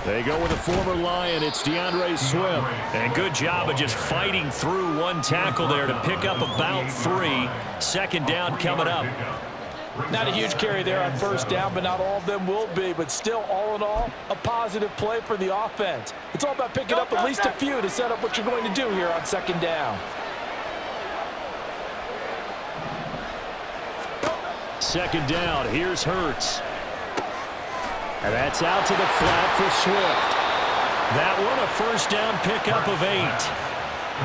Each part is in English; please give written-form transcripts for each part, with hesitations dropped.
They go with a former Lion. It's Swift. And good job of just fighting through one tackle there to pick up about 3. Second down coming up. Not a huge carry there on first down, but not all of them will be. But still, all in all, a positive play for the offense. It's all about picking up at least a few to set up what you're going to do here on second down. Second down, here's Hurts. And that's out to the flat for Swift. That one a first down pickup of 8.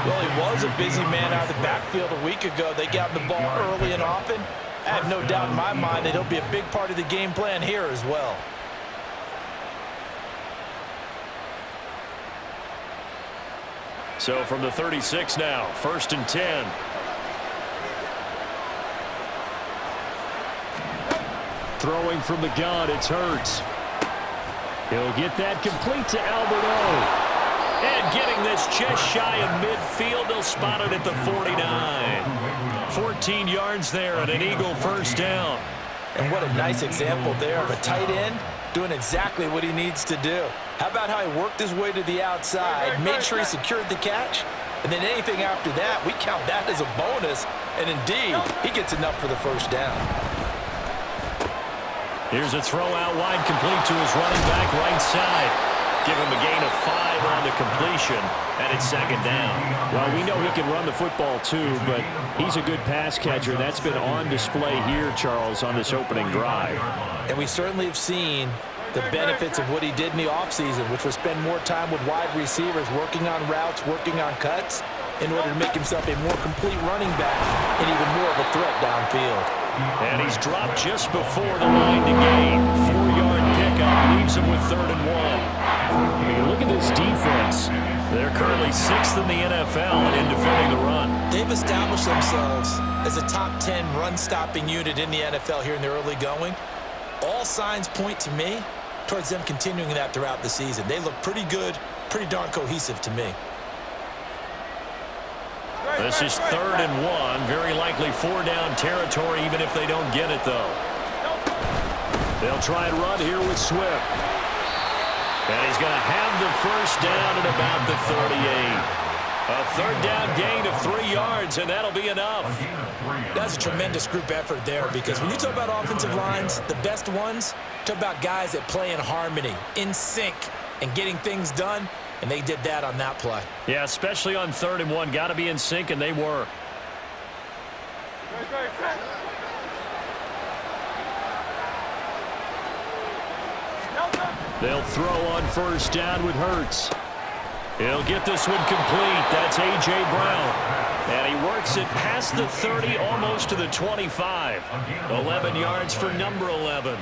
Well, he was a busy man out of the backfield a week ago. They got the ball early and often. I have no doubt in my mind that he'll be a big part of the game plan here as well. So from the 36 now, 1st and 10. Throwing from the gun, it's Hurts. He'll get that complete to Alberto. And getting this just shy of midfield, they'll spot it at the 49. 14 yards there and an Eagle first down. And what a nice example there of a tight end doing exactly what he needs to do. How about how he worked his way to the outside, made sure he secured the catch, and then anything after that, we count that as a bonus. And indeed, he gets enough for the first down. Here's a throw out wide, complete to his running back right side. Give him a gain of 5 on the completion, and it's second down. Well, we know he can run the football too, but he's a good pass catcher. That's been on display here, Charles, on this opening drive. And we certainly have seen the benefits of what he did in the offseason, which was spend more time with wide receivers, working on routes, working on cuts, in order to make himself a more complete running back and even more of a threat downfield. And he's dropped just before the line to gain. 4-yard pickup leaves him with 3rd and 1. I mean, look at this defense. They're currently 6th in the NFL in defending the run. They've established themselves as a top 10 run-stopping unit in the NFL here in the early going. All signs point to me towards them continuing that throughout the season. They look pretty good, pretty darn cohesive to me. This is 3rd and 1. Very likely 4-down territory, even if they don't get it, though. They'll try and run here with Swift. And he's going to have the first down at about the 38. A 3rd down gain of 3 yards, and that'll be enough. That's a tremendous group effort there, because when you talk about offensive lines, the best ones, talk about guys that play in harmony, in sync, and getting things done. And they did that on that play. Yeah, especially on 3rd and 1. Got to be in sync, and they were. They'll throw on first down with Hurts. He'll get this one complete. That's A.J. Brown. And he works it past the 30, almost to the 25. 11 yards for number 11.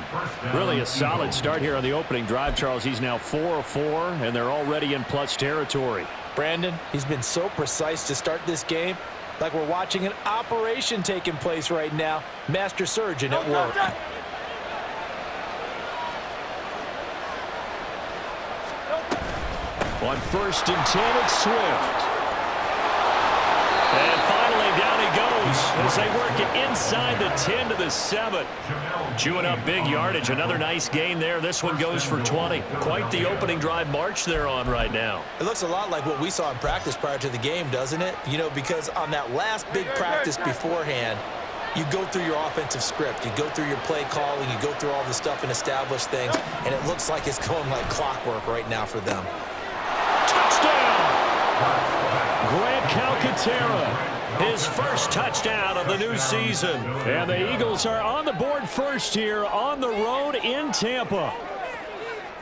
Really a solid start here on the opening drive, Charles. He's now 4 of 4, and they're already in plus territory. Brandon, he's been so precise to start this game, like we're watching an operation taking place right now. Master surgeon at work. On 1st and 10, it's Swift. And finally, down he goes as they work it inside the 10 to the 7. Chewing up big yardage. Another nice gain there. This one goes for 20. Quite the opening drive march they're on right now. It looks a lot like what we saw in practice prior to the game, doesn't it? You know, because on that last big practice beforehand, you go through your offensive script. You go through your play calling. You go through all the stuff and establish things. And it looks like it's going like clockwork right now for them. Grant Calcaterra, his first touchdown of the new season. And the Eagles are on the board first here on the road in Tampa.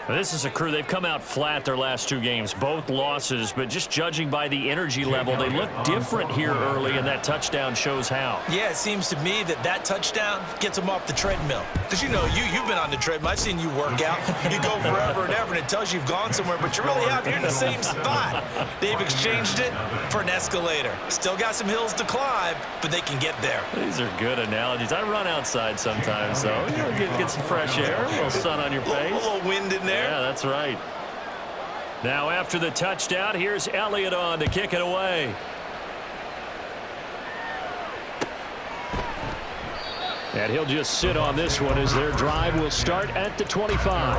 This is a crew. They've come out flat their last 2 games, both losses, but just judging by the energy level, they look different here early, and that touchdown shows how. Yeah, it seems to me that that touchdown gets them off the treadmill. Because, you know, you've been on the treadmill. I've seen you work out. You go forever and ever, and it tells you you've gone somewhere, but you're really out here in the same spot. They've exchanged it for an escalator. Still got some hills to climb, but they can get there. These are good analogies. I run outside sometimes, though. You know, get some fresh air, a little sun on your face. A little wind in there. Yeah, that's right. Now after the touchdown, here's Elliott on to kick it away. And he'll just sit on this one as their drive will start at the 25.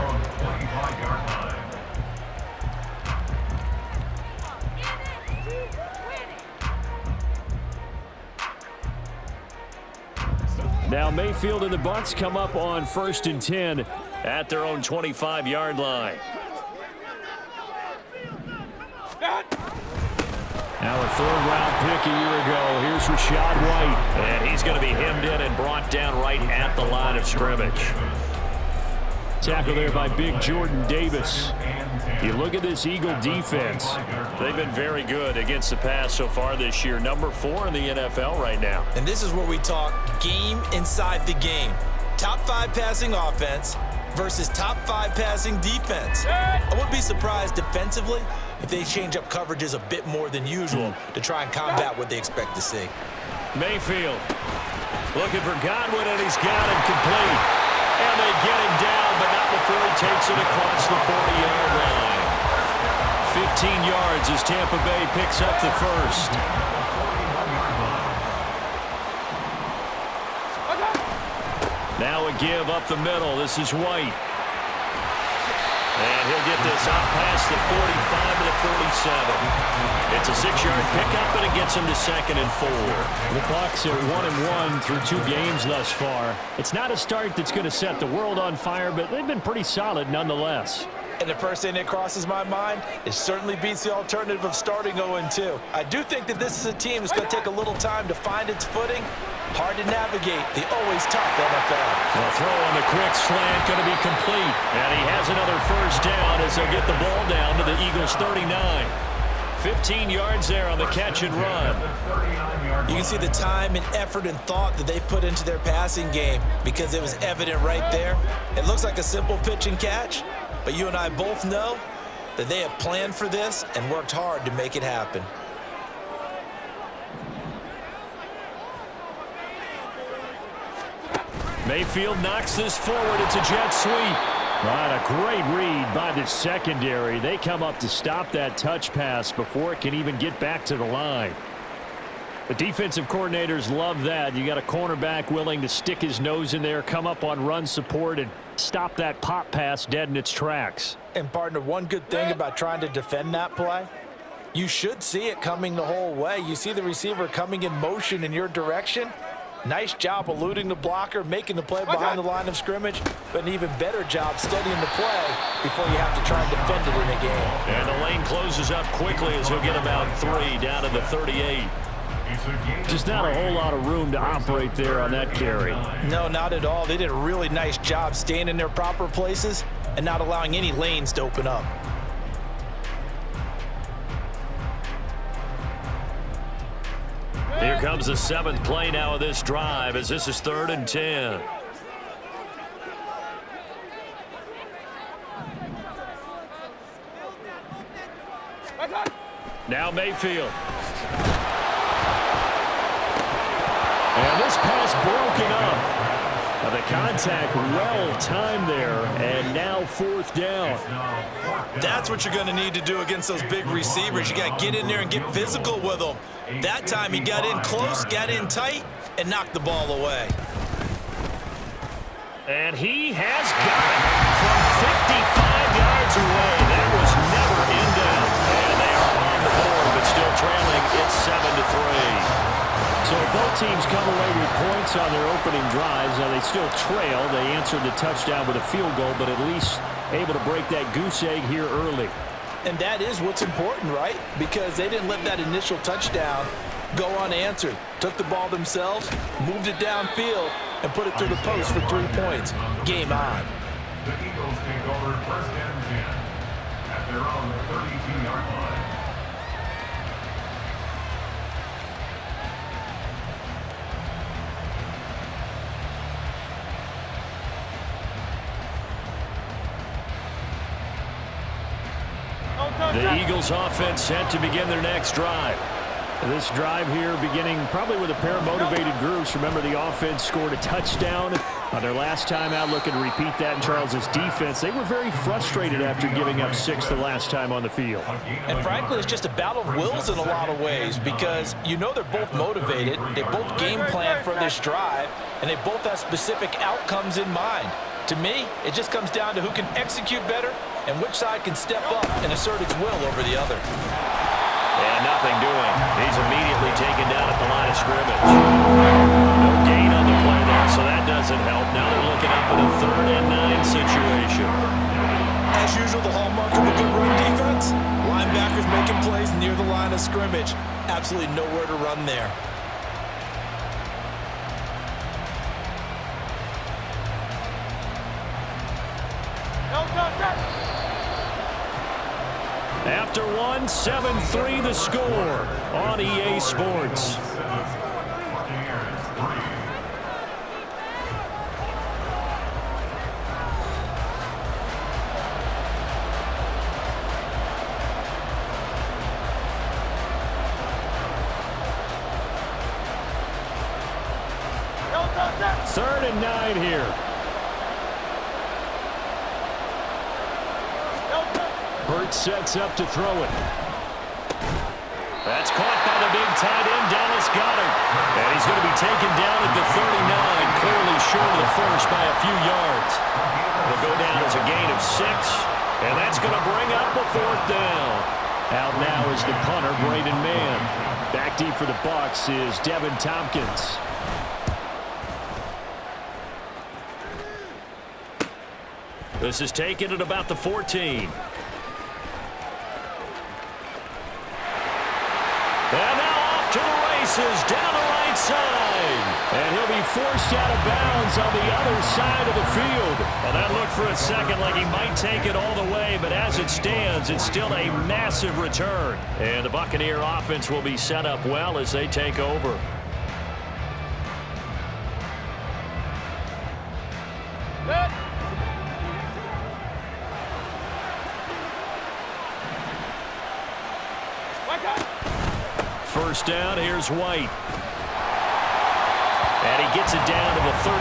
Now Mayfield and the Bucs come up on 1st and 10 at their own 25-yard line. Now a 3rd-round pick a year ago. Here's Rachaad White. And he's going to be hemmed in and brought down right at the line of scrimmage. Tackle there by big Jordan Davis. You look at this Eagle defense. They've been very good against the pass so far this year. Number 4 in the NFL right now. And this is where we talk game inside the game. Top 5 passing offense versus top 5 passing defense. I wouldn't be surprised defensively if they change up coverages a bit more than usual to try and combat what they expect to see. Mayfield looking for Godwin, and he's got him complete. And they get him down, but not before he takes it across the 40-yard line. 15 yards as Tampa Bay picks up the first. Now a give up the middle. This is White. And he'll get this up past the 45 to the 47. It's a 6-yard pickup, and it gets him to 2nd and 4. The Bucs are 1-1 through 2 games thus far. It's not a start that's going to set the world on fire, but they've been pretty solid nonetheless. And the first thing that crosses my mind, it certainly beats the alternative of starting 0-2. I do think that this is a team that's going to take a little time to find its footing. Hard to navigate the always tough NFL. The throw on the quick slant going to be complete. And he has another first down as they'll get the ball down to the Eagles' 39. 15 yards there on the catch and run. You can see the time and effort and thought that they put into their passing game because it was evident right there. It looks like a simple pitch and catch, but you and I both know that they have planned for this and worked hard to make it happen. Mayfield knocks this forward. It's a jet sweep. Right, a great read by the secondary. They come up to stop that touch pass before it can even get back to the line. The defensive coordinators love that. You got a cornerback willing to stick his nose in there, come up on run support, and stop that pop pass dead in its tracks. And, partner, one good thing about trying to defend that play, you should see it coming the whole way. You see the receiver coming in motion in your direction. Nice job eluding the blocker, making the play behind the line of scrimmage, but an even better job studying the play before you have to try and defend it in a game. And the lane closes up quickly as he'll get about 3 down to the 38. Just not a whole lot of room to operate there on that carry. No, not at all. They did a really nice job staying in their proper places and not allowing any lanes to open up. Here comes the 7th play now of this drive as this is 3rd and 10. Now Mayfield. And this pass broken up. Now the contact well timed there, and now 4th down. That's what you're going to need to do against those big receivers. You got to get in there and get physical with them. That time he got in close, got in tight, and knocked the ball away. And he has got it from 55 yards away. That was never in doubt. And they are on the board, but still trailing. It's 7-3. So both teams come away with points on their opening drives. Now they still trail. They answered the touchdown with a field goal, but at least able to break that goose egg here early. And that is what's important, right? Because they didn't let that initial touchdown go unanswered. Took the ball themselves, moved it downfield, and put it through the post for 3 points. Game on. The Eagles take over 1st and 10 at their own 32-yard line. The Eagles offense set to begin their next drive. This drive here beginning probably with a pair of motivated groups. Remember, the offense scored a touchdown on their last time out, looking to repeat that in Charles's defense. They were very frustrated after giving up 6 the last time on the field. And frankly, it's just a battle of wills in a lot of ways because you know they're both motivated. They both game plan for this drive, and they both have specific outcomes in mind. To me, it just comes down to who can execute better and which side can step up and assert its will over the other. And nothing doing. He's immediately taken down at the line of scrimmage. No gain on the play there, so Now they're looking up at a 3rd and 9 situation. As usual, the hallmark of a good run defense, linebackers making plays near the line of scrimmage. Absolutely nowhere to run there. After one, 7-3 the score on EA Sports. Third and 9 here. Burt sets up to throw it. That's caught by the big tight end, Dallas Goedert. And he's going to be taken down at the 39, clearly short of the first by a few yards. It'll go down as a gain of 6, and that's going to bring up a 4th down. Out now is the punter, Braden Mann. Back deep for the Bucs is Devin Tompkins. This is taken at about the 14. And now off to the races, down the right side. And he'll be forced out of bounds on the other side of the field. Well, that looked for a second like he might take it all the way, but as it stands, it's still a massive return. And the Buccaneer offense will be set up well as they take over. First down, here's White. And he gets it down to the 32.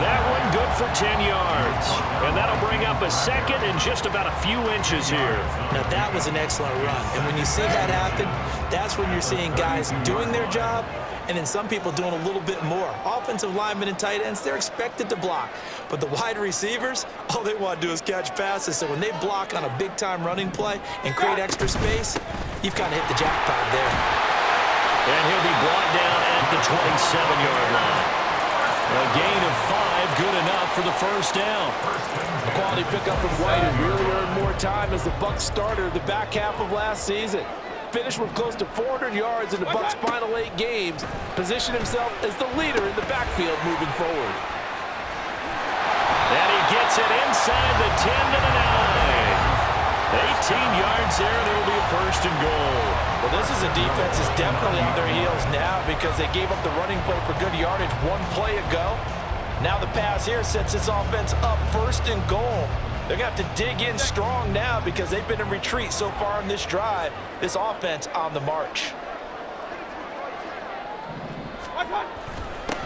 That one good for 10 yards. And that'll bring up a 2nd and just about a few inches here. Now, that was an excellent run. And when you see that happen, that's when you're seeing guys doing their job and then some people doing a little bit more. Offensive linemen and tight ends, they're expected to block. But the wide receivers, all they want to do is catch passes. So when they block on a big-time running play and create extra space, you've kind of hit the jackpot there. And he'll be brought down at the 27-yard line. A gain of 5, good enough for the first down. A quality pickup from White, who really earned more time as the Bucs starter the back half of last season. Finished with close to 400 yards in the Bucs' final 8 games. Positioned himself as the leader in the backfield moving forward. And he gets it inside the 10 to the 9. 18 yards there, and it'll be a 1st and goal. Well, this is a defense that's definitely on their heels now because they gave up the running play for good yardage 1 play ago. Now the pass here sets this offense up 1st and goal. They're going to have to dig in strong now because they've been in retreat so far in this drive. This offense on the march.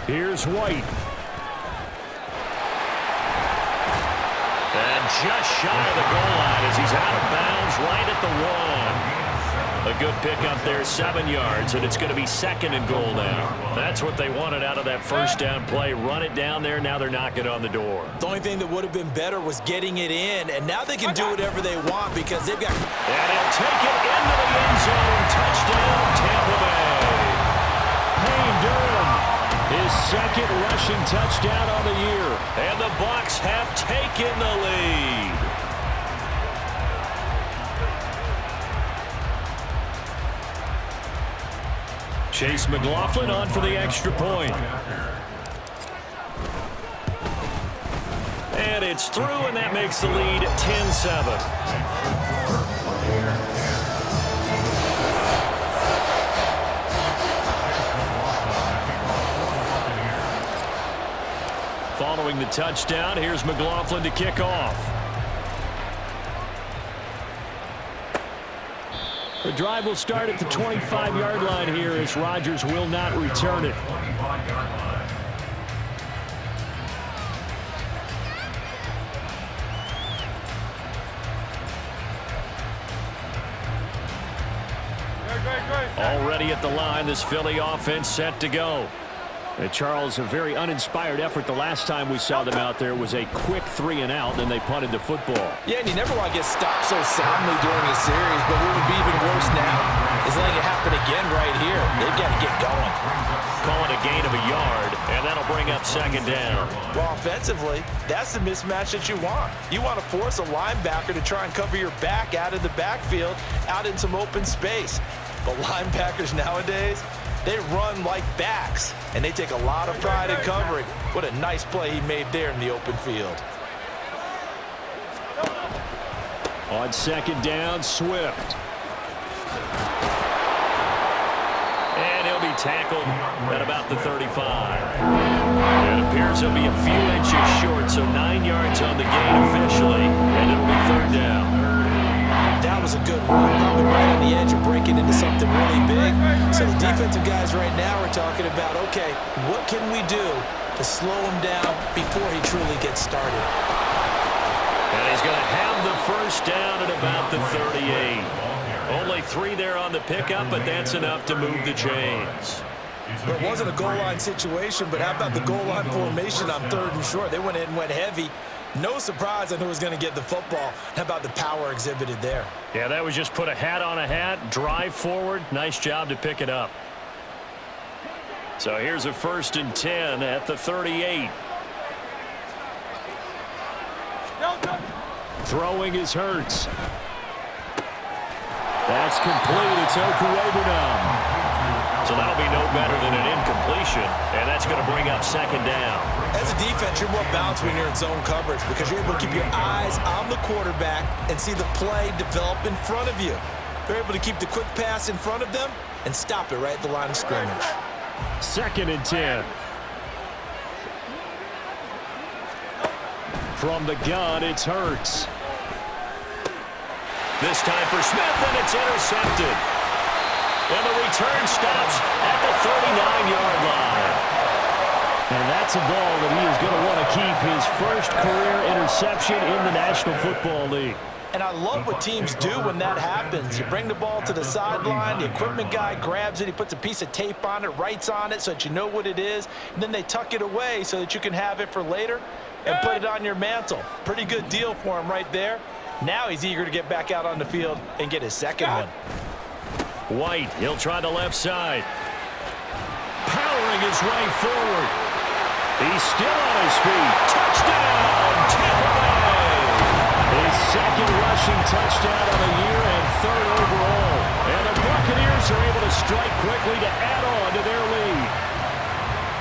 Here's White. And just shy of the goal line as he's out of bounds right at the 1. A good pickup there, 7 yards, and it's going to be 2nd and goal now. That's what they wanted out of that first down play. Run it down there. Now they're knocking on the door. The only thing that would have been better was getting it in, and now they can do whatever they want because they've got... And he'll take it into the end zone. Touchdown, Tampa Bay. Payne Durham, his 2nd rushing touchdown on the year. And the Bucs have taken the lead. Chase McLaughlin on for the extra point. And it's through, and that makes the lead 10-7. Following the touchdown, here's McLaughlin to kick off. The drive will start at the 25-yard line here as Rodgers will not return it. Already at the line, this Philly offense set to go. Charles, a very uninspired effort. The last time we saw them out there was a quick 3-and-out, then they punted the football. Yeah, and you never want to get stopped so soundly during a series, but what would be even worse now is letting it happen again right here. They've got to get going. Call it a gain of a yard, and that'll bring up second down. Well, offensively, that's the mismatch that you want. You want to force a linebacker to try and cover your back out of the backfield, out in some open space. But linebackers nowadays, they run like backs, and they take a lot of pride in covering. What a nice play he made there in the open field. On second down, Swift. And he'll be tackled at about the 35. It appears he'll be a few inches short, so 9 yards on the gain officially, and it'll be third down. That was a good run, probably right on the edge of breaking into something really big. So the defensive guys right now are talking about, okay, what can we do to slow him down before he truly gets started? And he's going to have the first down at about the 38. Only 3 there on the pickup, but that's enough to move the chains. But it wasn't a goal line situation, but how about the goal line formation on 3rd and short? They went in and went heavy. No surprise on who was going to get the football. How about the power exhibited there? Yeah, that was just put a hat on a hat, drive forward. Nice job to pick it up. So here's a 1st and 10 at the 38. Throwing is Hurts. That's complete. It's Okuwebunam. So that'll be no better than an incompletion, and that's going to bring up second down. As a defense, you're more balanced when you're in zone coverage because you're able to keep your eyes on the quarterback and see the play develop in front of you. They're able to keep the quick pass in front of them and stop it right at the line of scrimmage. 2nd and 10. From the gun, it's Hurts. This time for Smith, and it's intercepted. And the return stops at the 39-yard line. And that's a ball that he is going to want to keep, his first career interception in the National Football League. And I love what teams do when that happens. You bring the ball to the sideline, the equipment guy grabs it, he puts a piece of tape on it, writes on it so that you know what it is, and then they tuck it away so that you can have it for later and put it on your mantle. Pretty good deal for him right there. Now he's eager to get back out on the field and get his second one. White, he'll try the left side. Powering his way forward. He's still on his feet. Touchdown, Tampa Bay! His second rushing touchdown of the year and 3rd overall. And the Buccaneers are able to strike quickly to add on to their lead.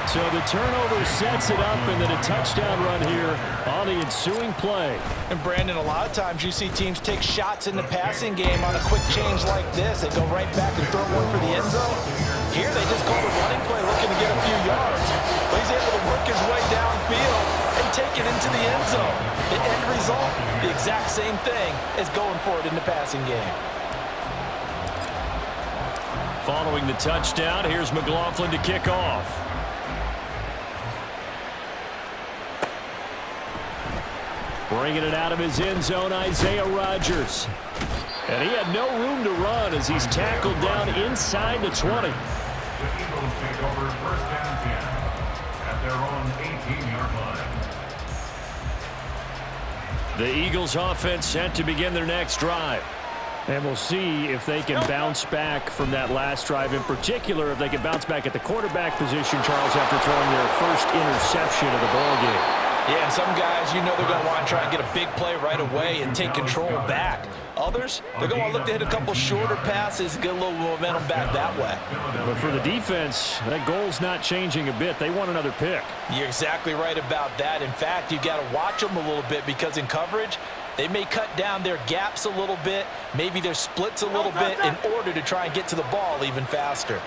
So the turnover sets it up, and then a touchdown run here on the ensuing play. And Brandon, a lot of times you see teams take shots in the passing game on a quick change like this. They go right back and throw one for the end zone. Here they just called a running play looking to get a few yards. But he's able to work his way downfield and take it into the end zone. The end result, the exact same thing as going for it in the passing game. Following the touchdown, here's McLaughlin to kick off. Bringing it out of his end zone, Isaiah Rodgers. And he had no room to run as he's tackled down inside the 20. The Eagles take over 1st and 10 at their own 18-yard line. The Eagles offense set to begin their next drive. And we'll see if they can bounce back from that last drive. In particular, if they can bounce back at the quarterback position, Charles, after throwing their first interception of the ballgame. Yeah, some guys, you know they're going to want to try and get a big play right away and take control back. Others, they're going to want to look to hit a couple shorter passes, get a little momentum back that way. But for the defense, that goal's not changing a bit. They want another pick. You're exactly right about that. In fact, you've got to watch them a little bit because in coverage, they may cut down their gaps a little bit, maybe their splits a little bit in order to try and get to the ball even faster.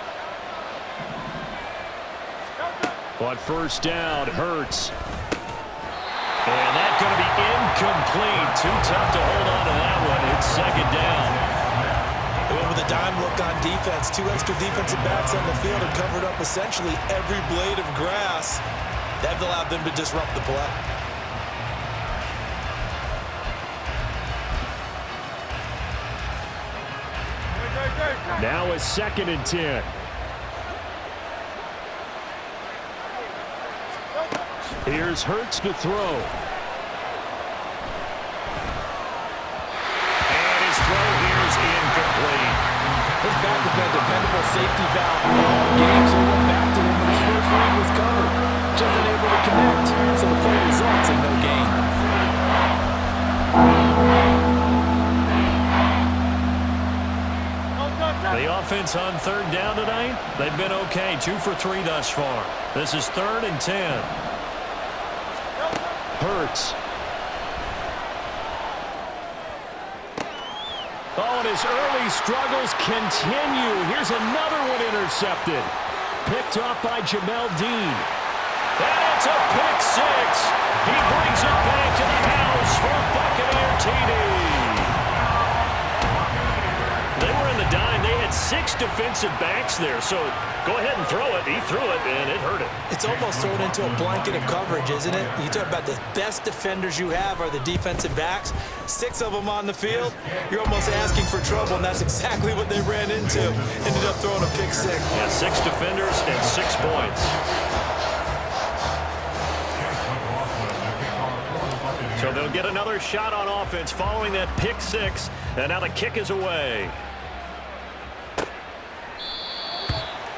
On 1st down, Hurts. And that's going to be incomplete. Too tough to hold on to that one. It's second down. They went with a dime look on defense. 2 extra defensive backs on the field and covered up essentially every blade of grass. That allowed them to disrupt the play. Now a 2nd and 10. Here's Hurts to throw. And his throw here is incomplete. His back has been a dependable safety valve all game, so he went back to him when his first read was covered. Just unable to connect, so the play results in no gain. The offense on third down tonight, they've been okay. 2 for 3 thus far. This is 3rd and 10. Hurts. Oh, and his early struggles continue. Here's another one intercepted. Picked off by Jamel Dean. And it's a pick six. He brings it back to the house for a Buccaneer TD. They were in the dime. They had 6 defensive backs there, so go ahead and throw it. He threw it, and it hurt him. It's almost thrown into a blanket of coverage, isn't it? You talk about the best defenders you have are the defensive backs. 6 of them on the field. You're almost asking for trouble, and that's exactly what they ran into. Ended up throwing a pick six. Yeah, 6 defenders and 6 points. So they'll get another shot on offense following that pick six, and now the kick is away.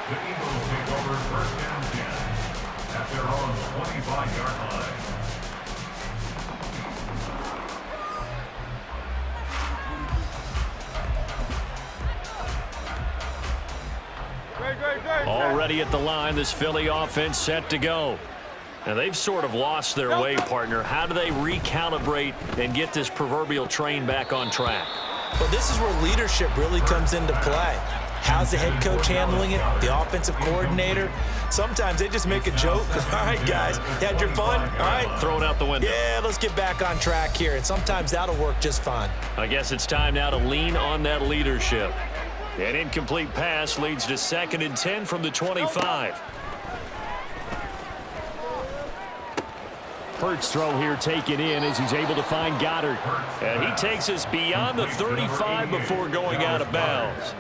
The Eagles take over 1st and 10 at their own 25-yard line. Already at the line, this Philly offense set to go. Now, they've sort of lost their way, partner. How do they recalibrate and get this proverbial train back on track? Well, this is where leadership really comes into play. How's the head coach handling it? The offensive coordinator? Sometimes they just make a joke. All right, guys, you had your fun? All right. Throw it out the window. Yeah, let's get back on track here. And sometimes that'll work just fine. I guess it's time now to lean on that leadership. An incomplete pass leads to 2nd and 10 from the 25. Hurts throw here taken in as he's able to find Goddard. And he takes us beyond the 35 before going out of bounds.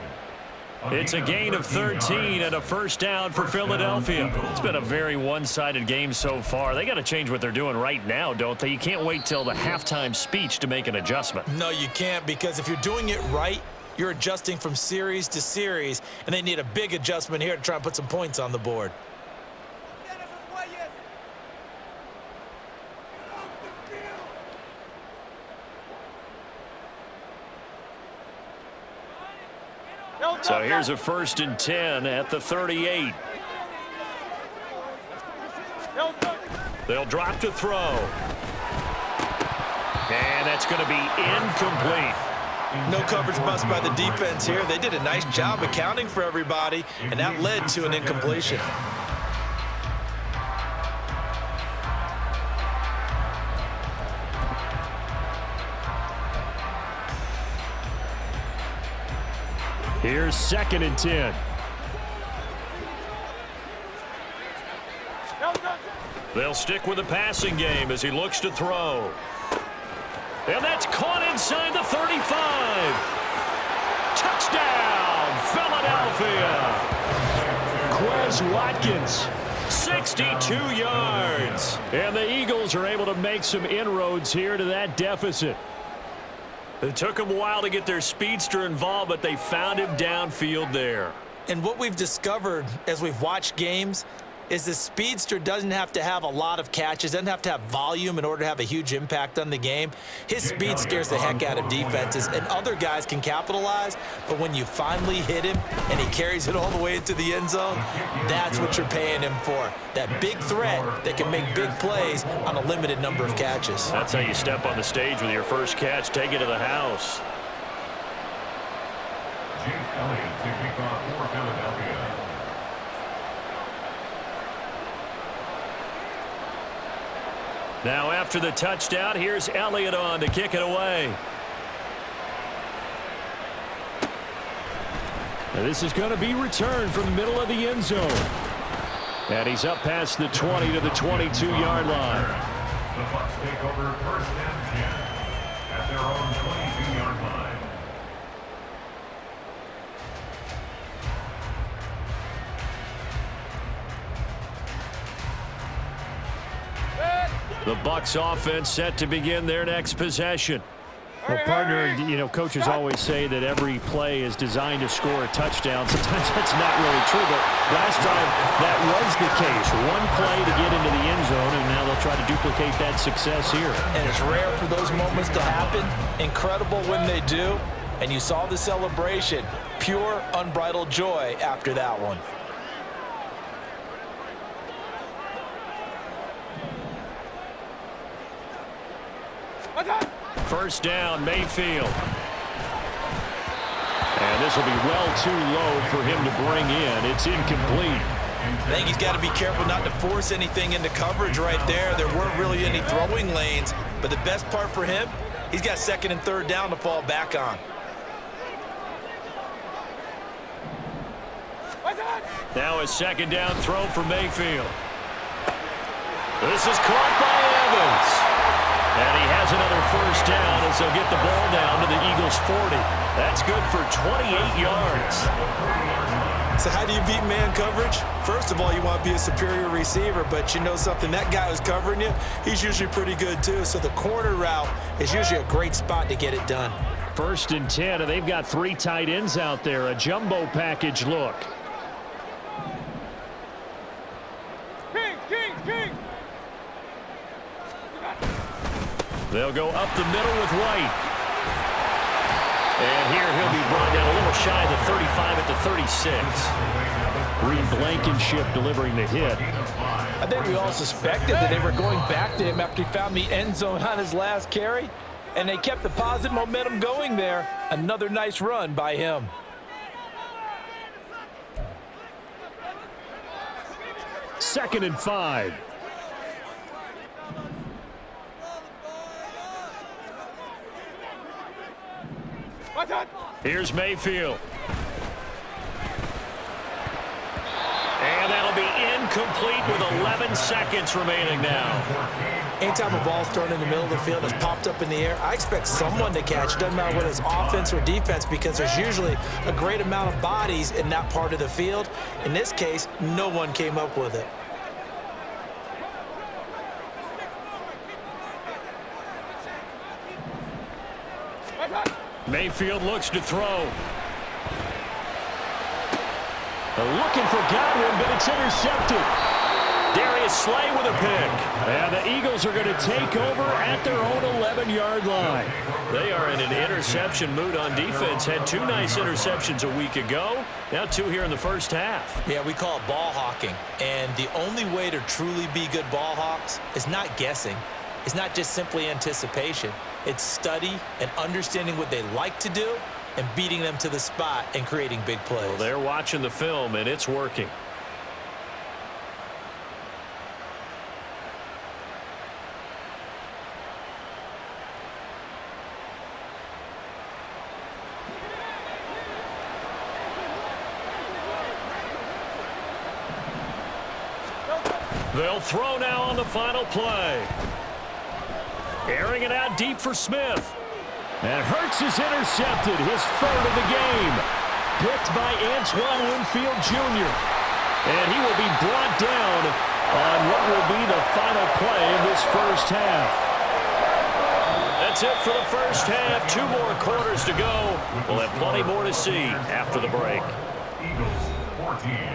It's a gain of 13 and a first down for Philadelphia. It's been a very one-sided game so far. They got to change what they're doing right now, don't they? You can't wait till the halftime speech to make an adjustment. No, you can't, because if you're doing it right, you're adjusting from series to series, and they need a big adjustment here to try and put some points on the board. So here's a 1st and 10 at the 38. They'll drop to throw. And that's going to be incomplete. No coverage bust by the defense here. They did a nice job accounting for everybody, and that led to an incompletion. Here's 2nd and 10. They'll stick with the passing game as he looks to throw. And that's caught inside the 35. Touchdown, Philadelphia. Quez Watkins. 62 yards. And the Eagles are able to make some inroads here to that deficit. It took them a while to get their speedster involved, but they found him downfield there. And what we've discovered as we've watched games is the speedster doesn't have to have a lot of catches, doesn't have to have volume in order to have a huge impact on the game. His speed scares the heck out of defenses, and other guys can capitalize, but when you finally hit him and he carries it all the way into the end zone, that's what you're paying him for. That big threat that can make big plays on a limited number of catches. That's how you step on the stage with your first catch, take it to the house. Jake Elliott to kick off for Philadelphia. Now after the touchdown, here's Elliott on to kick it away. And this is going to be returned from the middle of the end zone. And he's up past the 20 to the 22-yard line. The Bucs take over 1st and 10 at their own 22-yard line. The Bucs offense set to begin their next possession. Well, partner, you know, coaches always say that every play is designed to score a touchdown. Sometimes that's not really true, but last time that was the case. One play to get into the end zone, and now they'll try to duplicate that success here. And it's rare for those moments to happen. Incredible when they do. And you saw the celebration. Pure, unbridled joy after that one. First down, Mayfield. And this will be well too low for him to bring in. It's incomplete. I think he's got to be careful not to force anything into coverage right there. There weren't really any throwing lanes. But the best part for him, he's got second and third down to fall back on. Now a second down throw for Mayfield. This is caught by Evans. And he has another first down as they'll get the ball down to the Eagles' 40. That's good for 28 yards. So how do you beat man coverage? First of all, you want to be a superior receiver, but you know something, that guy who's covering you, he's usually pretty good too. So the corner route is usually a great spot to get it done. 1st and 10, and they've got 3 tight ends out there. A jumbo package look. They'll go up the middle with White. And here he'll be brought down a little shy of the 35 at the 36. Reed Blankenship delivering the hit. I think we all suspected that they were going back to him after he found the end zone on his last carry. And they kept the positive momentum going there. Another nice run by him. Second and 5. Here's Mayfield. And that'll be incomplete with 11 seconds remaining now. Anytime a ball's thrown in the middle of the field, it's popped up in the air, I expect someone to catch. It doesn't matter whether it's offense or defense, because there's usually a great amount of bodies in that part of the field. In this case, no one came up with it. Mayfield looks to throw. Looking for Godwin, but it's intercepted. Darius Slay with a pick. And the Eagles are going to take over at their own 11-yard line. They are in an interception mood on defense. Had 2 nice interceptions a week ago. Now 2 here in the first half. Yeah, we call it ball hawking. And the only way to truly be good ball hawks is not guessing. It's not just simply anticipation. It's study and understanding what they like to do and beating them to the spot and creating big plays. Well, they're watching the film, and it's working. They'll throw now on the final play. Airing it out deep for Smith. And Hurts is intercepted, his 3rd of the game. Picked by Antoine Winfield Jr. And he will be brought down on what will be the final play of this first half. That's it for the first half. 2 more quarters to go. We'll have plenty more to see after the break. Eagles 14.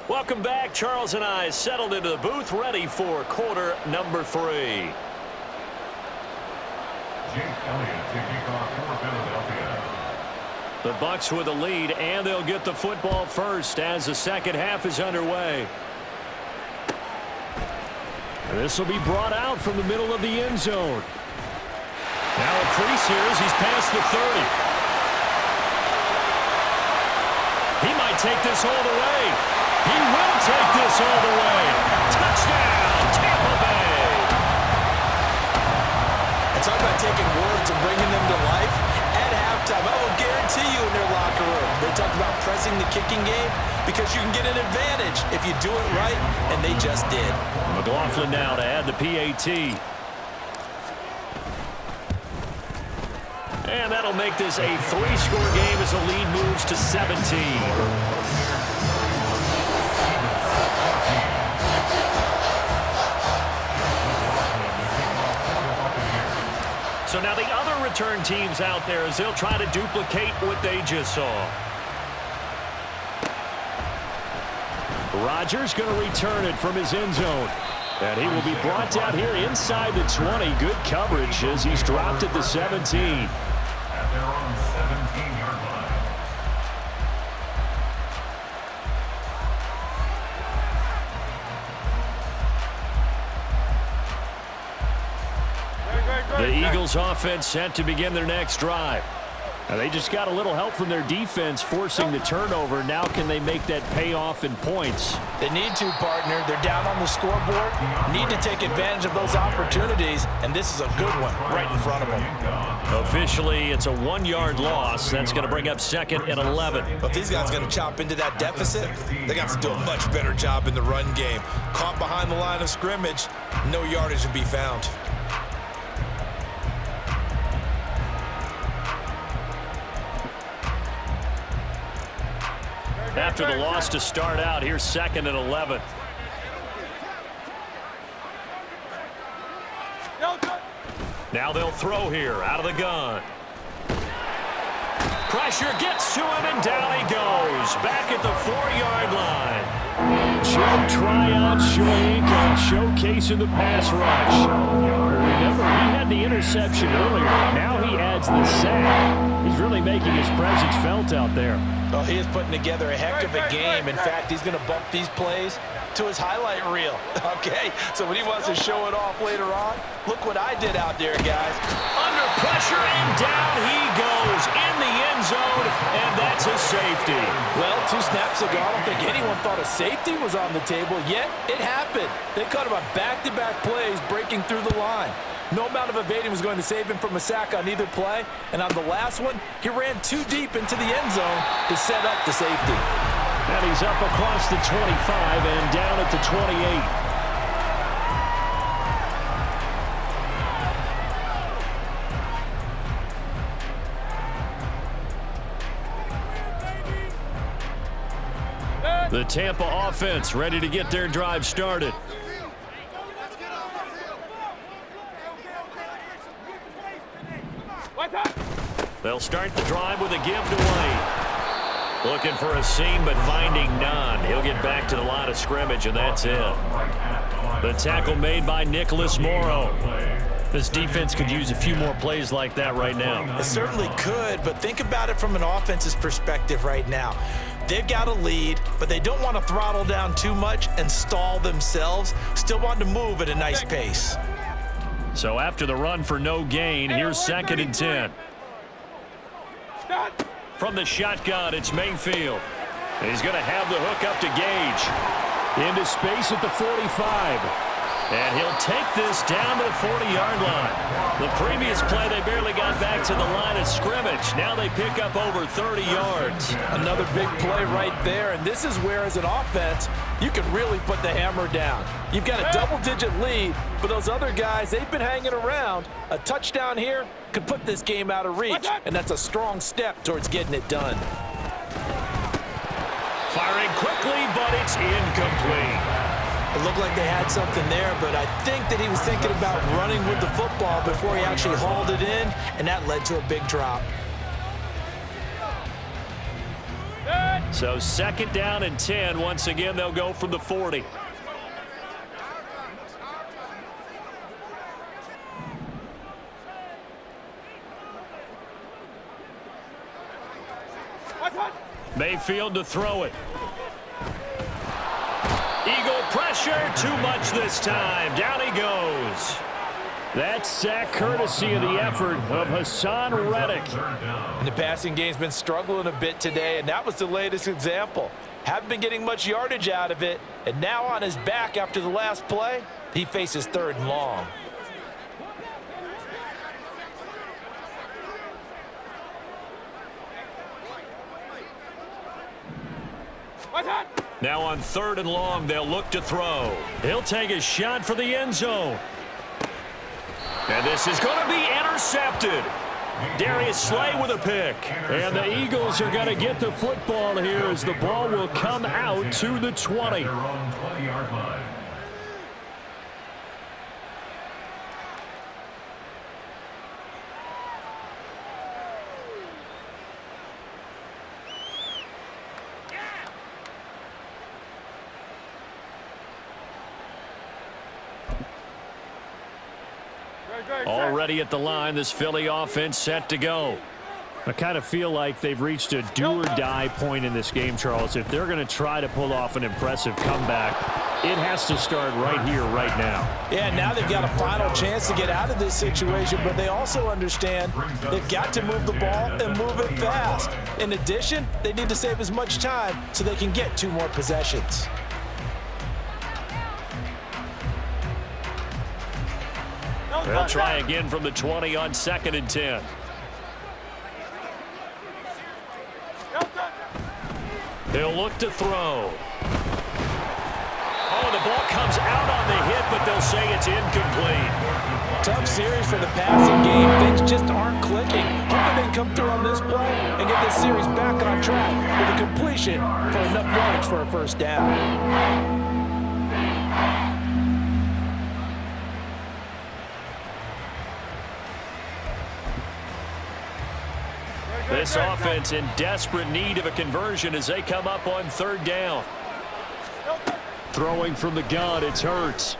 Welcome back. Charles and I settled into the booth, ready for quarter number 3. Jake Elliott taking off for Philadelphia. The Bucs with a lead, and they'll get the football first as the second half is underway. This will be brought out from the middle of the end zone. Now a crease here as he's past the 30. He might take this all the way. He will take this all the way. Touchdown, Tampa Bay. And talk about taking words and bringing them to life. At guarantee you in their locker room, they talk about pressing the kicking game because you can get an advantage if you do it right, and they just did. McLaughlin now to add the PAT. And that'll make this a 3-score game as the lead moves to 17. So now the other return teams out there as they'll try to duplicate what they just saw. Rodgers going to return it from his end zone. And he will be brought down here inside the 20. Good coverage as he's dropped at the 17. At their own 17-yard line. The Eagles offense set to begin their next drive. Now they just got a little help from their defense forcing the turnover. Now can they make that pay off in points? They need to, partner. They're down on the scoreboard. Need to take advantage of those opportunities, and this is a good one right in front of them. Officially, it's a 1-yard loss. That's going to bring up 2nd and 11. But these guys are going to chop into that deficit. They got to do a much better job in the run game. Caught behind the line of scrimmage, no yardage to be found. After the loss to start out, here's 2nd and 11. Now they'll throw here out of the gun. Pressure gets to him, and down he goes. Back at the 4-yard line. Joe Tryon showcasing the pass rush. Remember, he had the interception earlier. Now he adds the sack. He's really making his presence felt out there. Well, he is putting together a heck of a game. In fact, he's going to bump these plays to his highlight reel. Okay, so when he wants to show it off later on, look what I did out there, guys. Under pressure, and down he goes in the end zone, and that's a safety. Well, 2 snaps ago, I don't think anyone thought a safety was on the table, yet it happened. They caught him on back-to-back plays breaking through the line. No amount of evading was going to save him from a sack on either play, and on the last one, he ran too deep into the end zone to set up the safety. And he's up across the 25 and down at the 28. The Tampa offense ready to get their drive started. They'll start the drive with a give to White. Looking for a seam, but finding none. He'll get back to the line of scrimmage, and that's it. The tackle made by Nicholas Morrow. This defense could use a few more plays like that right now. It certainly could, but think about it from an offense's perspective right now. They've got a lead, but they don't want to throttle down too much and stall themselves. Still want to move at a nice pace. So after the run for no gain, here's 2nd and 10. From the shotgun, it's Mayfield. And he's going to have the hook up to Gage. Into space at the 45. And he'll take this down to the 40-yard line. The previous play, they barely got back to the line of scrimmage. Now they pick up over 30 yards. Another big play right there, and this is where, as an offense, you can really put the hammer down. You've got a double-digit lead, but those other guys, they've been hanging around. A touchdown here could put this game out of reach, and that's a strong step towards getting it done. Firing quickly, but it's incomplete. It looked like they had something there, but I think that he was thinking about running with the football before he actually hauled it in, and that led to a big drop. So 2nd down and 10. Once again, they'll go from the 40. Mayfield to throw it. Eagle pressure, too much this time. Down he goes. That sack courtesy of the effort of Hassan Reddick. And the passing game's been struggling a bit today, and that was the latest example. Haven't been getting much yardage out of it, and now on his back after the last play, he faces 3rd and long. Now on 3rd and long, they'll look to throw. He'll take a shot for the end zone. And this is going to be intercepted. Darius Slay with a pick. And the Eagles are going to get the football here as the ball will come out to the 20. Their own 20-yard line. Already at the line, this Philly offense set to go. I kind of feel like they've reached a do-or-die point in this game, Charles. If they're going to try to pull off an impressive comeback, it has to start right here, right now. Yeah, now they've got a final chance to get out of this situation, but they also understand they've got to move the ball and move it fast. In addition, they need to save as much time so they can get 2 more possessions. They'll try again from the 20 on 2nd and 10. They'll look to throw. Oh, the ball comes out on the hit, but they'll say it's incomplete. Tough series for the passing game. Things just aren't clicking. Hoping they can come through on this play and get this series back on track with a completion for enough yards for a first down. This offense in desperate need of a conversion as they come up on 3rd down. Throwing from the gun, it's Hurts.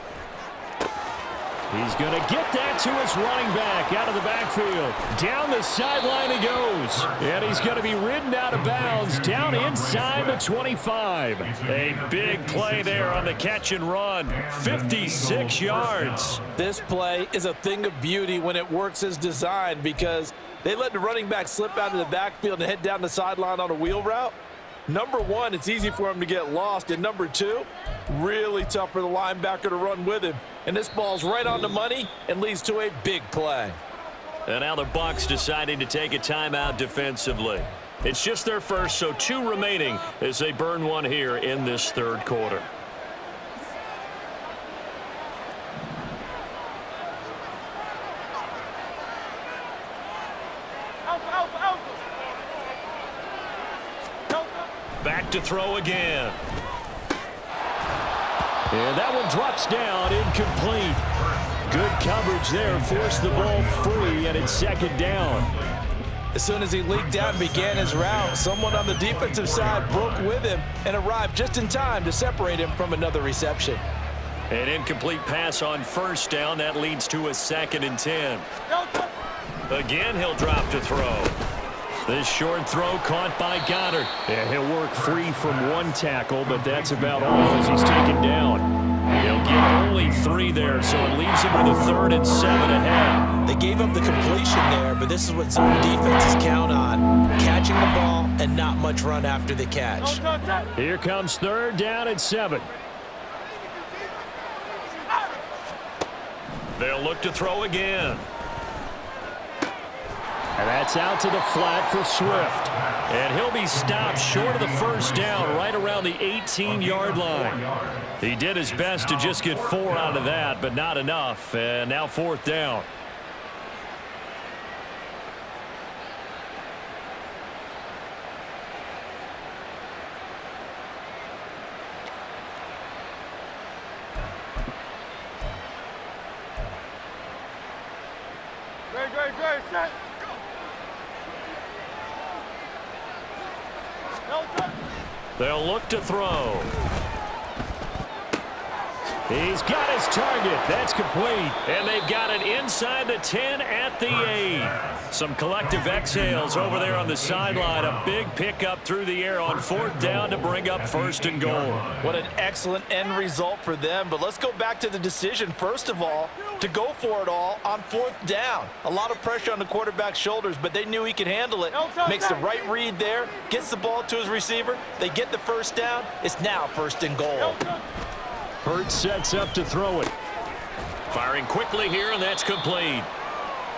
He's going to get that to his running back out of the backfield. Down the sideline he goes. And he's going to be ridden out of bounds down inside the 25. A big play there on the catch and run. 56 yards. This play is a thing of beauty when it works as designed because they let the running back slip out of the backfield and head down the sideline on a wheel route. Number 1, it's easy for him to get lost. And number 2, really tough for the linebacker to run with him. And this ball's right on the money and leads to a big play. And now the Bucs deciding to take a timeout defensively. It's just their first, so 2 remaining as they burn one here in this 3rd quarter. Back to throw again. And that one drops down, incomplete. Good coverage there, forced the ball free, and it's 2nd down. As soon as he leaked out and began his route, someone on the defensive side broke with him and arrived just in time to separate him from another reception. An incomplete pass on 1st down. That leads to a 2nd and 10. Again, he'll drop to throw. This short throw caught by Goddard. Yeah, he'll work free from 1 tackle, but that's about all as he's taken down. He'll get only 3 there, so it leaves him with a 3rd and 7 ahead. They gave up the completion there, but this is what zone defenses count on. Catching the ball and not much run after the catch. Here comes 3rd down and 7. They'll look to throw again. And that's out to the flat for Swift. And he'll be stopped short of the 1st down right around the 18-yard line. He did his best to just get 4 out of that, but not enough. And now 4th down. Great, set. They'll look to throw. He's got his target. That's complete. And they've got it inside the 10 at the 8. Some collective exhales over there on the sideline. A big pickup through the air on 4th down to bring up 1st and goal. What an excellent end result for them. But let's go back to the decision, first of all, to go for it all on 4th down. A lot of pressure on the quarterback's shoulders, but they knew he could handle it. Makes the right read there, gets the ball to his receiver. They get the 1st down. It's now 1st and goal. Hurts sets up to throw it. Firing quickly here, and that's complete.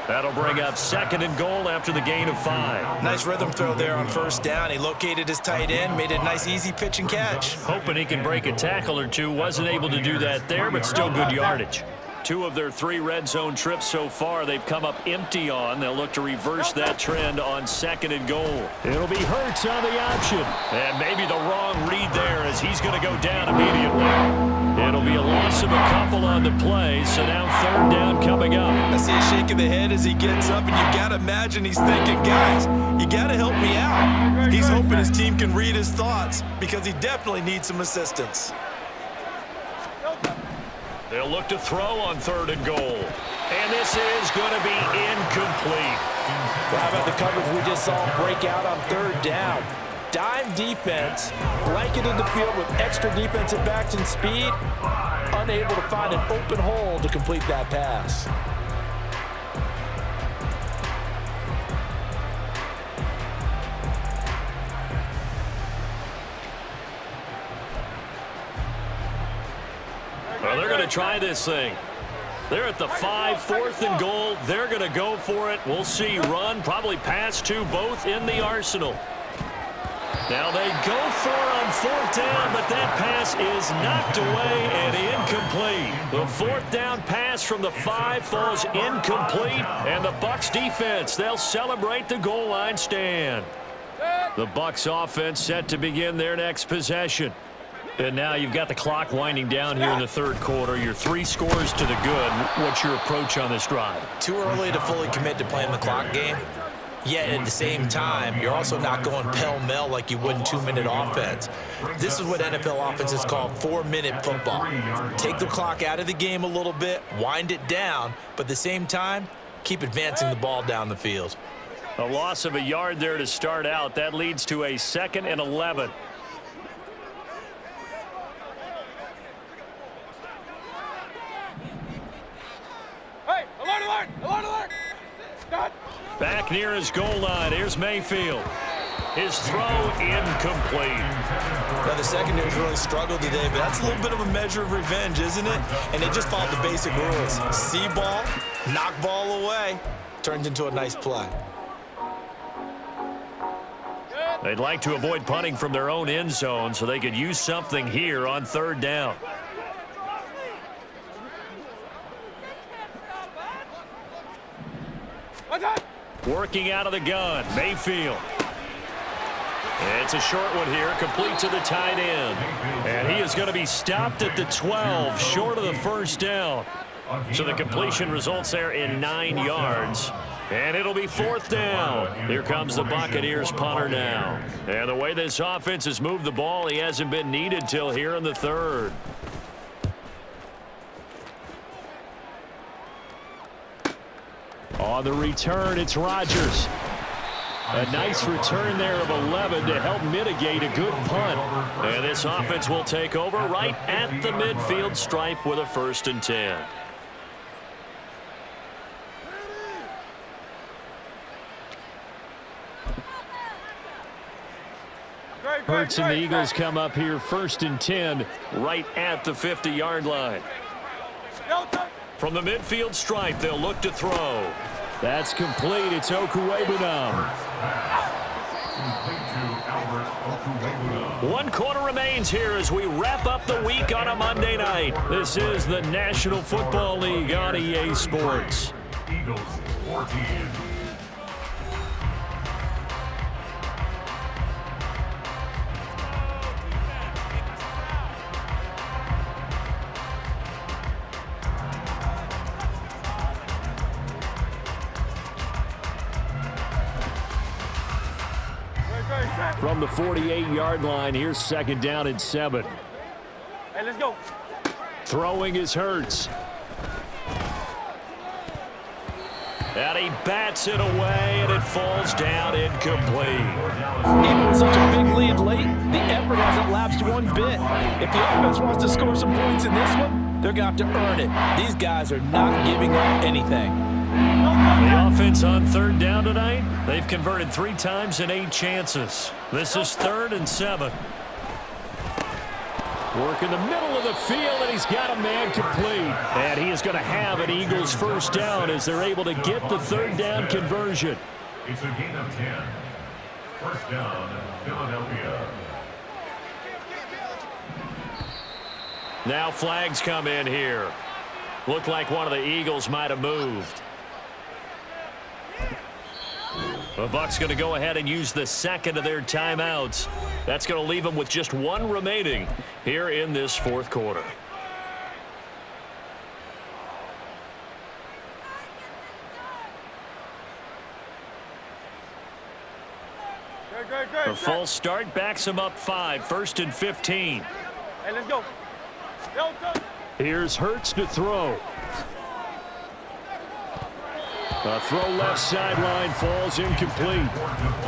That'll bring up 2nd and goal after the gain of 5. Nice rhythm throw there on 1st down. He located his tight end, made it a nice, easy pitch and catch. Hoping he can break a tackle or two. Wasn't able to do that there, but still good yardage. 2 of their 3 red zone trips so far they've come up empty on. They'll look to reverse that trend on 2nd and goal. It'll be Hurts on the option. And maybe the wrong read there as he's going to go down immediately. It'll be a loss of a couple on the play, so now 3rd down coming up. I see a shake of the head as he gets up, and you've got to imagine he's thinking, guys, you got to help me out. He's hoping his team can read his thoughts because he definitely needs some assistance. They'll look to throw on 3rd and goal. And this is going to be incomplete. Well, how about the coverage we just saw break out on 3rd down? Dime defense, blanketed the field with extra defensive backs and speed, unable to find an open hole to complete that pass. Well, they're going to try this thing. They're at the 5, 4th and goal. They're going to go for it. We'll see. Run, probably pass 2, both in the arsenal. Now they go for it on 4th down, but that pass is knocked away and incomplete. The 4th down pass from the 5 falls incomplete, and the Bucs defense, they'll celebrate the goal line stand. The Bucs offense set to begin their next possession. And now you've got the clock winding down here in the 3rd quarter. You're 3 scores to the good. What's your approach on this drive? Too early to fully commit to playing the clock game. Yet at the same time, you're also not going pell-mell like you would in 2-minute offense. This is what NFL offenses call 4-minute football. Take the clock out of the game a little bit, wind it down, but at the same time, keep advancing the ball down the field. A loss of a yard there to start out. That leads to a 2nd and 11. Alert! Stop! Back near his goal line. Here's Mayfield. His throw incomplete. Now, the secondary's really struggled today, but that's a little bit of a measure of revenge, isn't it? And they just followed the basic rules. See ball, knock ball away, turns into a nice play. They'd like to avoid punting from their own end zone so they could use something here on 3rd down. Working out of the gun, Mayfield. It's a short one here, complete to the tight end. And he is going to be stopped at the 12, short of the 1st down. So the completion results there in 9 yards. And it'll be 4th down. Here comes the Buccaneers punter now. And the way this offense has moved the ball, he hasn't been needed till here in the 3rd. On the return, it's Rodgers. A nice return there of 11 to help mitigate a good punt. And this offense will take over right at the midfield stripe with a 1st and 10. Hurts and the Eagles come up here 1st and 10 right at the 50-yard line. From the midfield stripe, they'll look to throw. That's complete. It's Okuwebunam. 1 quarter remains here as we wrap up the week on a Monday night. This is the National Football League on EA Sports. Eagles 14. From the 48-yard line, here's 2nd down and 7. Hey, let's go. Throwing is Hurts. And he bats it away, and it falls down incomplete. Even with such a big lead late, the effort hasn't lapsed one bit. If the offense wants to score some points in this one, they're going to have to earn it. These guys are not giving up anything. The offense on 3rd down tonight, they've converted 3 times in 8 chances. This is 3rd and 7. Working the middle of the field, and he's got a man complete. And he is going to have an Eagles first down as they're able to get the third down conversion. It's a gain of 10. First down, Philadelphia. Now flags come in here. Looked like one of the Eagles might have moved. The Bucs going to go ahead and use the second of their timeouts. That's going to leave them with just one remaining here in this fourth quarter. The full start backs him up 5, 1st and 15. Hey, let's go. Here's Hurts to throw. A throw left sideline falls incomplete.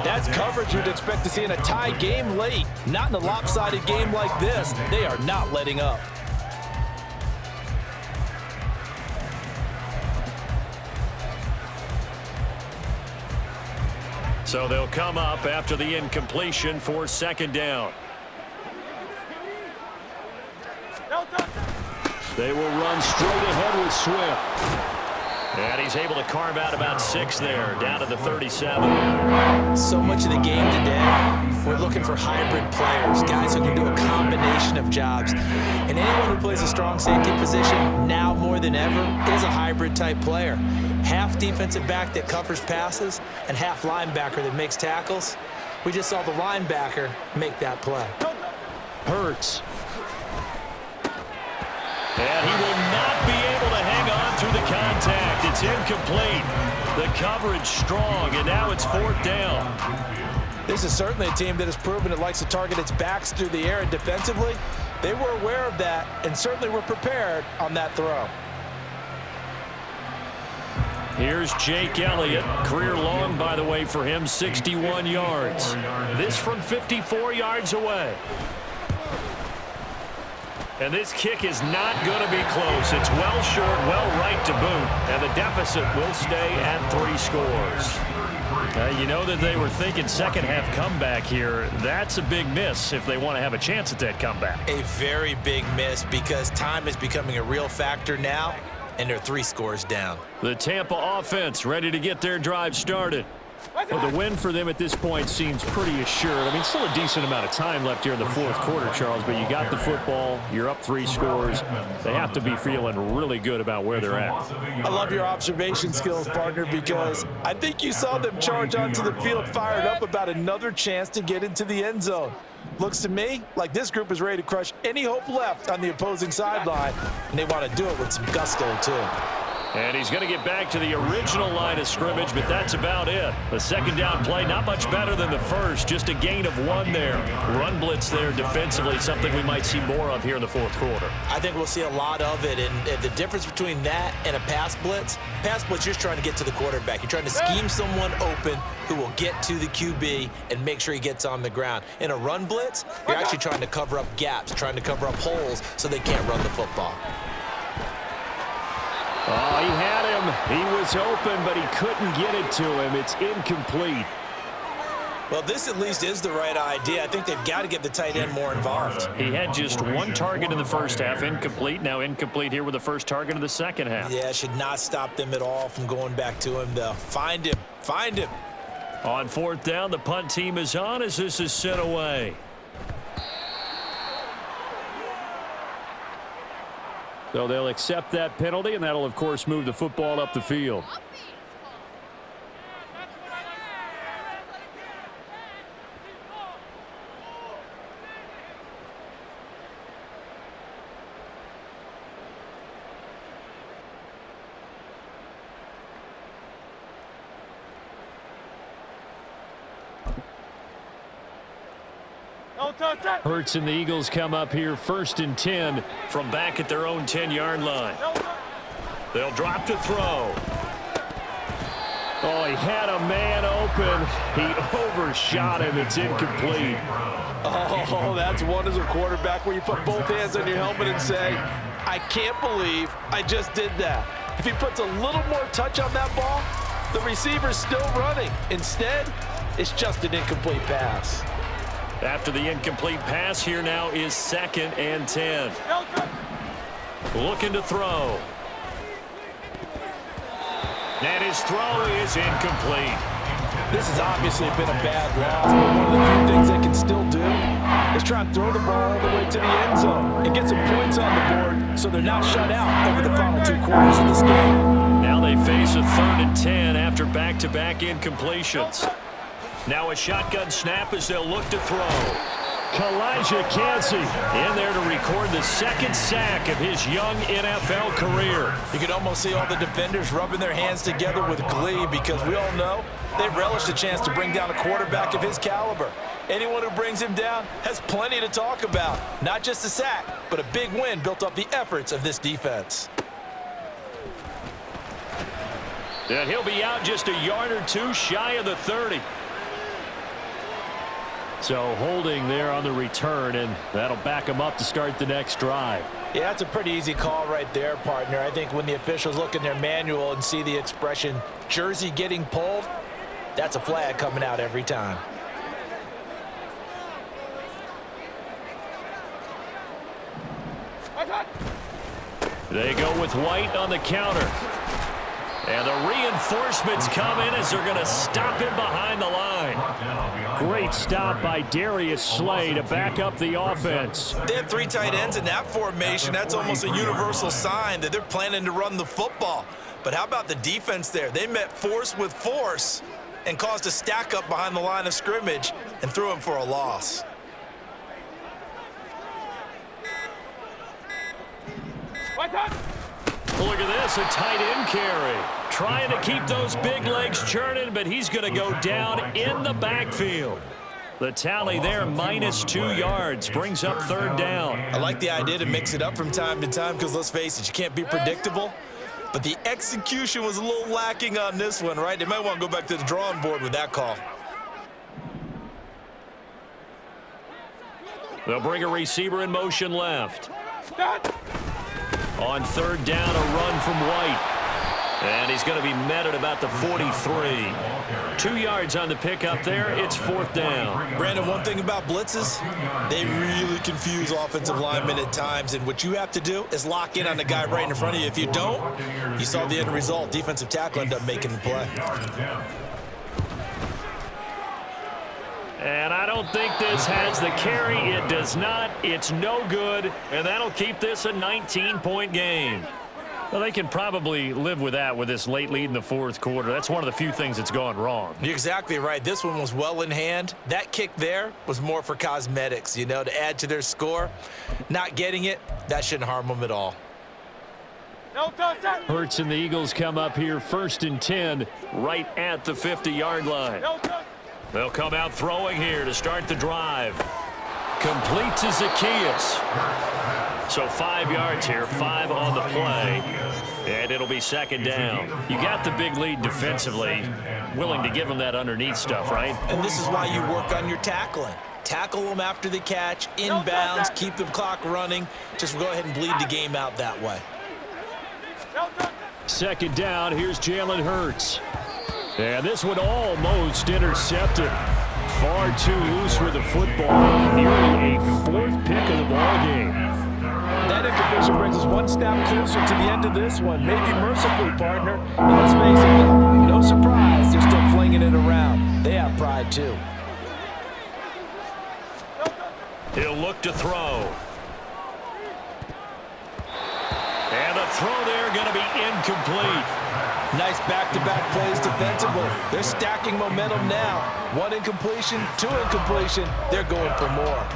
That's coverage you'd expect to see in a tie game late. Not in a lopsided game like this. They are not letting up. So they'll come up after the incompletion for second down. They will run straight ahead with Swift. And he's able to carve out about 6 there, down to the 37. So much of the game today, we're looking for hybrid players, guys who can do a combination of jobs. And anyone who plays a strong safety position, now more than ever, is a hybrid type player. Half defensive back that covers passes and half linebacker that makes tackles. We just saw the linebacker make that play. Hurts. And he will not be able to hang on through the contact. It's incomplete. The coverage strong, and now it's 4th down. This is certainly a team that has proven it likes to target its backs through the air, and defensively, they were aware of that and certainly were prepared on that throw. Here's Jake Elliott. Career long, by the way, for him, 61 yards. This from 54 yards away. And this kick is not going to be close. It's well short, well right to boot. And the deficit will stay at 3 scores. You know that they were thinking second half comeback here. That's a big miss if they want to have a chance at that comeback. A very big miss because time is becoming a real factor now, and they're 3 scores down. The Tampa offense ready to get their drive started. Well, the win for them at this point seems pretty assured. I mean, still a decent amount of time left here in the fourth quarter, Charles, but you got the football, you're up 3 scores. They have to be feeling really good about where they're at. I love your observation skills, partner, because I think you saw them charge onto the field fired up about another chance to get into the end zone. Looks to me like this group is ready to crush any hope left on the opposing sideline, and they want to do it with some gusto, too. And he's going to get back to the original line of scrimmage, but that's about it. The second down play, not much better than the first, just a gain of 1 there. Run blitz there defensively, something we might see more of here in the fourth quarter. I think we'll see a lot of it, and the difference between that and a pass blitz, you're just trying to get to the quarterback. You're trying to scheme someone open who will get to the QB and make sure he gets on the ground. In a run blitz, you're actually trying to cover up gaps, trying to cover up holes so they can't run the football. Oh, he had him. He was open, but he couldn't get it to him. It's incomplete. Well, this at least is the right idea. I think they've got to get the tight end more involved. He had just 1 target in the first half, incomplete. Now incomplete here with the first target of the second half. Yeah, should not stop them at all from going back to him, though. Find him. Find him. On 4th down, the punt team is on as this is sent away. So they'll accept that penalty, and that'll, of course, move the football up the field. Hurts and the Eagles come up here 1st and 10 from back at their own 10-yard line. They'll drop to throw. Oh, he had a man open. He overshot him. It's incomplete. Oh, that's one as a quarterback where you put both hands on your helmet and say, I can't believe I just did that. If he puts a little more touch on that ball, the receiver's still running. Instead, it's just an incomplete pass. After the incomplete pass, here now is 2nd and 10. Looking to throw. And his throw is incomplete. This has obviously been a bad loss, but one of the few things they can still do is try and throw the ball all the way to the end zone and get some points on the board so they're not shut out over the final 2 quarters of this game. Now they face a 3rd and 10 after back-to-back incompletions. Now a shotgun snap as they'll look to throw. Kalijah Kancey in there to record the 2nd sack of his young NFL career. You can almost see all the defenders rubbing their hands together with glee because we all know they relish the chance to bring down a quarterback of his caliber. Anyone who brings him down has plenty to talk about. Not just a sack, but a big win built up the efforts of this defense. And he'll be out just a yard or 2 shy of the 30. So holding there on the return, and that'll back him up to start the next drive. Yeah, that's a pretty easy call right there, partner. I think when the officials look in their manual and see the expression jersey getting pulled, that's a flag coming out every time. They go with White on the counter. And the reinforcements come in as they're going to stop him behind the line. Great stop by Darius Slay to back up the offense. They have 3 tight ends in that formation. That's almost a universal sign that they're planning to run the football. But how about the defense there? They met force with force and caused a stack up behind the line of scrimmage and threw him for a loss. Look at this, a tight end carry. Trying to keep those big legs churning, but he's going to go down in the backfield. The tally there, -2 yards, brings up 3rd down. I like the idea to mix it up from time to time because, let's face it, you can't be predictable. But the execution was a little lacking on this one, right? They might want to go back to the drawing board with that call. They'll bring a receiver in motion left. On 3rd down, a run from White. And he's going to be met at about the 43. 2 yards on the pickup there. It's 4th down. Brandon, one thing about blitzes, they really confuse offensive linemen at times. And what you have to do is lock in on the guy right in front of you. If you don't, you saw the end result. Defensive tackle ended up making the play. And I don't think this has the carry. It does not. It's no good. And that'll keep this a 19-point game. Well, they can probably live with that with this late lead in the 4th quarter. That's one of the few things that's gone wrong. You're exactly right. This one was well in hand. That kick there was more for cosmetics, you know, to add to their score. Not getting it, that shouldn't harm them at all. Hurts and the Eagles come up here 1st and 10 right at the 50-yard line. They'll come out throwing here to start the drive. Complete to Zacchaeus. So 5 yards here, 5 on the play. And it'll be 2nd down. You got the big lead defensively. Willing to give them that underneath stuff, right? And this is why you work on your tackling. Tackle them after the catch, inbounds, keep the clock running. Just go ahead and bleed the game out that way. 2nd down, here's Jalen Hurts. And this one almost intercepted. Far too loose with the football. Nearly a 4th pick of the ball game. That incompletion brings us one step closer to the end of this one. Maybe mercifully, partner. And let's face it, no surprise, they're still flinging it around. They have pride, too. He'll look to throw. And the throw there going to be incomplete. Nice back-to-back plays defensively. They're stacking momentum now. 1 incompletion, 2 incompletion. They're going for more.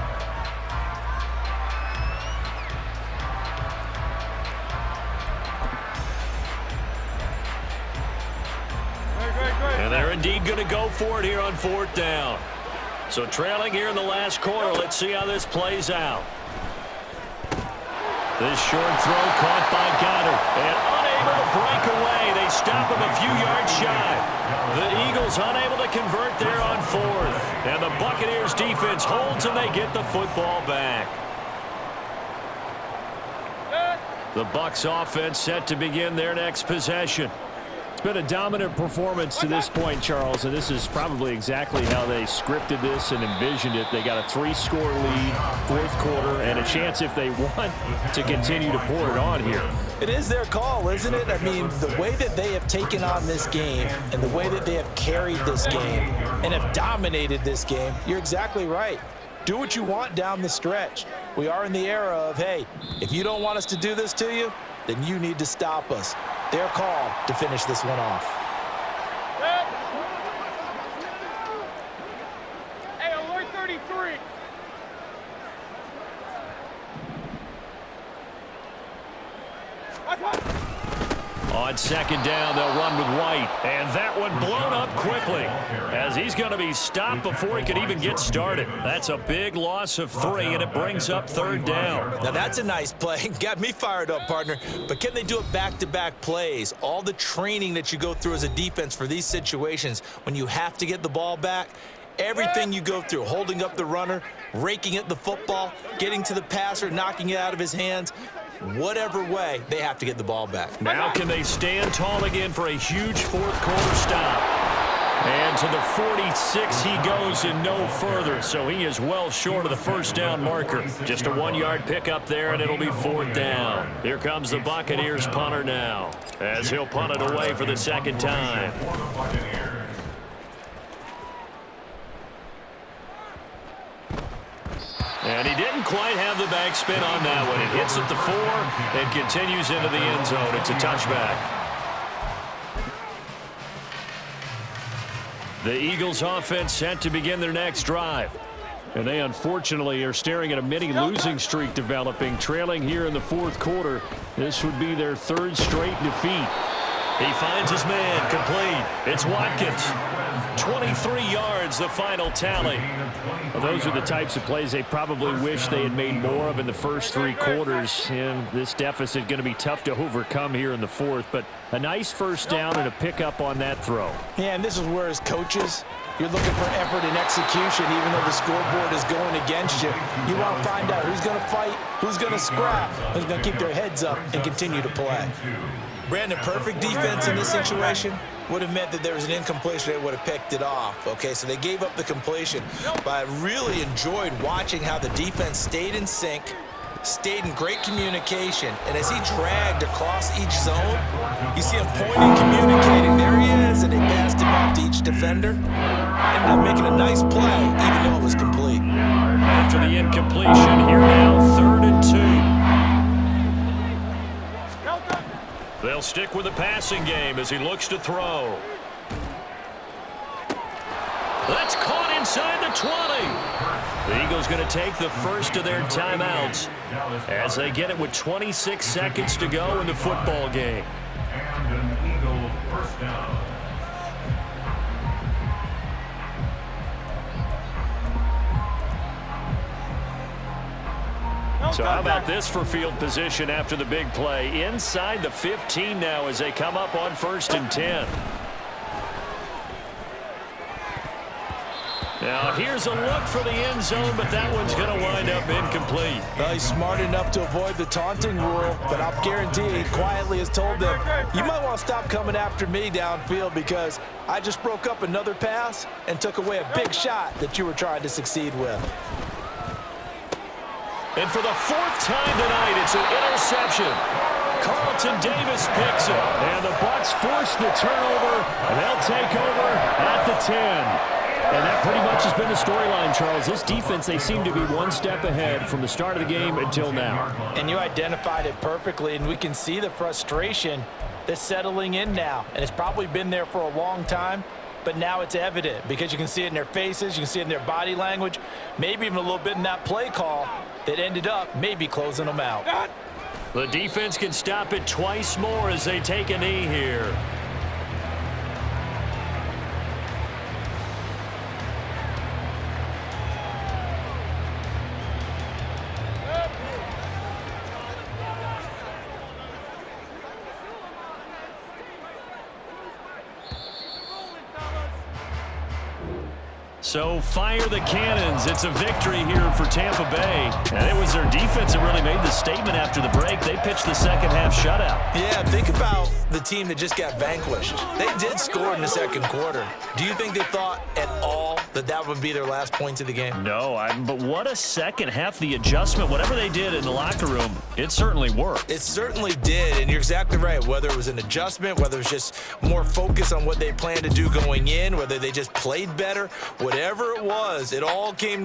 And they're indeed going to go for it here on 4th down. So trailing here in the last quarter. Let's see how this plays out. This short throw caught by Goddard. And unable to break away. They stop him a few yards shy. The Eagles unable to convert there on 4th. And the Buccaneers defense holds and they get the football back. The Bucs offense set to begin their next possession. Been a dominant performance to this point, Charles, and this is probably exactly how they scripted this and envisioned it. They got a 3-score lead, fourth quarter, and a chance if they want to continue to pour it on here. It is their call, isn't it? I mean, the way that they have taken on this game and the way that they have carried this game and have dominated this game, you're exactly right. Do what you want down the stretch. We are in the era of, hey, if you don't want us to do this to you, then you need to stop us. Their call to finish this one off. Hey, alert 33. On second down, they'll run with White. And that one blown up quickly as he's going to be stopped before he could even get started. That's a big loss of 3, and it brings up third down. Now, that's a nice play. Got me fired up, partner. But can they do it back-to-back plays? All the training that you go through as a defense for these situations, when you have to get the ball back, everything you go through, holding up the runner, raking at the football, getting to the passer, knocking it out of his hands, whatever way, they have to get the ball back. Now can they stand tall again for a huge fourth quarter stop? And to the 46 he goes and no further, so he is well short of the first down marker. Just a 1-yard pickup there, and it'll be fourth down. Here comes the Buccaneers punter now, as he'll punt it away for the second time. And he didn't quite have the backspin on that one. It hits at the 4 and continues into the end zone. It's a touchback. The Eagles offense set to begin their next drive. And they unfortunately are staring at a mini losing streak developing, trailing here in the fourth quarter. This would be their 3rd straight defeat. He finds his man, complete. It's Watkins. 23 yards, the final tally. Well, those are the types of plays they probably wish they had made more of in the first 3 quarters. And this deficit going to be tough to overcome here in the fourth. But a nice first down and a pickup on that throw. Yeah, and this is where as coaches, you're looking for effort and execution, even though the scoreboard is going against you. You want to find out who's going to fight, who's going to scrap, who's going to keep their heads up and continue to play. Brandon, perfect defense in this situation would have meant that there was an incompletion. They would have picked it off. Okay, so they gave up the completion. But I really enjoyed watching how the defense stayed in sync, stayed in great communication. And as he dragged across each zone, you see him pointing, communicating. There he is, and they passed him off to each defender. Ended up making a nice play, even though it was complete. After the incompletion, here now, 3rd and 2. They'll stick with the passing game as he looks to throw. That's caught inside the 20. The Eagles going to take the first of their timeouts as they get it with 26 seconds to go in the football game. And an Eagle first down. So how about this for field position after the big play? Inside the 15 now as they come up on 1st and 10. Now here's a look for the end zone, but that one's going to wind up incomplete. Well, he's smart enough to avoid the taunting rule, but I'll guarantee he quietly has told them, you might want to stop coming after me downfield because I just broke up another pass and took away a big shot that you were trying to succeed with. And for the 4th time tonight, it's an interception. Carlton Davis picks it. And the Bucs force the turnover, and they'll take over at the 10. And that pretty much has been the storyline, Charles. This defense, they seem to be one step ahead from the start of the game until now. And you identified it perfectly, and we can see the frustration that's settling in now. And it's probably been there for a long time, but now it's evident because you can see it in their faces, you can see it in their body language, maybe even a little bit in that play call that ended up maybe closing them out. The defense can stop it twice more as they take a knee here. So fire the cannons. It's a victory here for Tampa Bay. And it was their defense that really made the statement after the break. They pitched the second half shutout. Yeah, think about the team that just got vanquished. They did score in the second quarter. Do you think they thought at all that that would be their last points of the game? No, but what a second half. The adjustment, whatever they did in the locker room, it certainly worked. It certainly did, and you're exactly right. Whether it was an adjustment, whether it was just more focus on what they planned to do going in, whether they just played better, whatever it was, it all came